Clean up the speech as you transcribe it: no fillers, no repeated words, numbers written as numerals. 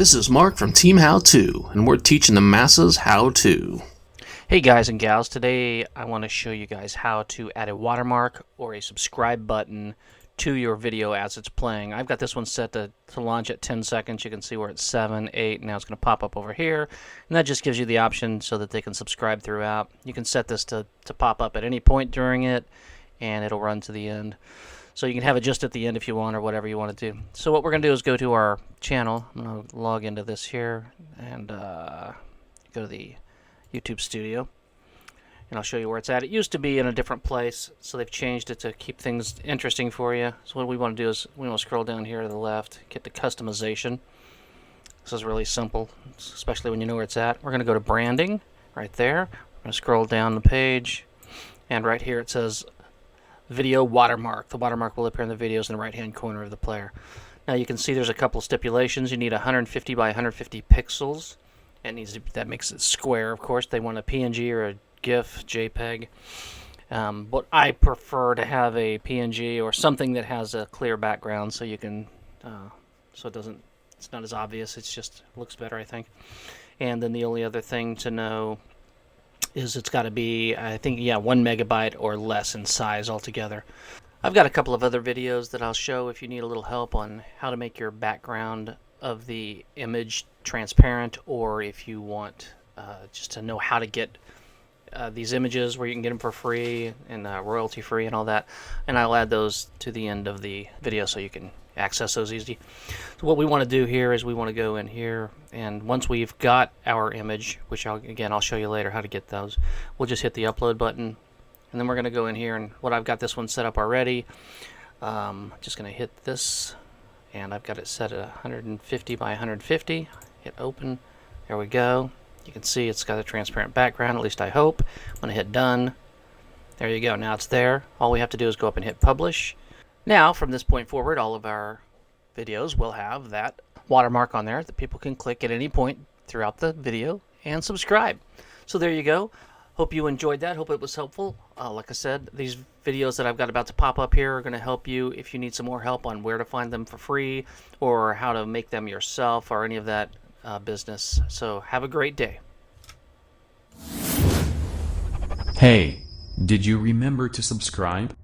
This is Mark from Team How To, and we're teaching the masses how to. Hey guys and gals, today I want to show you guys how to add a watermark or a subscribe button to your video as it's playing. I've got this one set to launch at 10 seconds. You can see where it's 7, 8, now it's going to pop up over here. And that just gives you the option so that they can subscribe throughout. You can set this to pop up at any point during it, and it'll run to the end. So you can have it just at the end if you want, or whatever you want to do. So what we're going to do is go to our channel. I'm going to log into this here and go to the YouTube Studio, and I'll show you where it's at. It used to be in a different place, so they've changed it to keep things interesting for you. So what we want to do is we want to scroll down here to the left, get to customization. This is really simple, especially when you know where it's at. We're going to go to branding right there. We're going to scroll down the page, and right here it says video watermark. The watermark will appear in the videos in the right hand corner of the player. Now you can see there's a couple stipulations. You need 150 by 150 pixels. It needs to, that makes it square, of course. They want a PNG or a GIF, JPEG. But I prefer to have a PNG or something that has a clear background, so you can, so it doesn't, it's not as obvious. It's just looks better, I think. And then the only other thing to know is it's got to be, I think, yeah, 1 megabyte or less in size altogether. I've got a couple of other videos that I'll show if you need a little help on how to make your background of the image transparent, or if you want just to know how to get these images where you can get them for free and royalty free and all that, and I'll add those to the end of the video so you can access those easy. So what we want to do here is we want to go in here, and once we've got our image, which I'll show you later how to get those, we'll just hit the upload button, and then we're going to go in here, and what I've got this one set up already, just going to hit this, and I've got it set at 150 by 150. Hit open. There we go. You can see it's got a transparent background, at least I hope. I'm going to hit done. There you go. Now it's there. All we have to do is go up and hit publish. Now, from this point forward, all of our videos will have that watermark on there that people can click at any point throughout the video and subscribe. So there you go. Hope you enjoyed that. Hope it was helpful. Like I said, these videos that I've got about to pop up here are going to help you if you need some more help on where to find them for free or how to make them yourself or any of that business. So have a great day. Hey, did you remember to subscribe?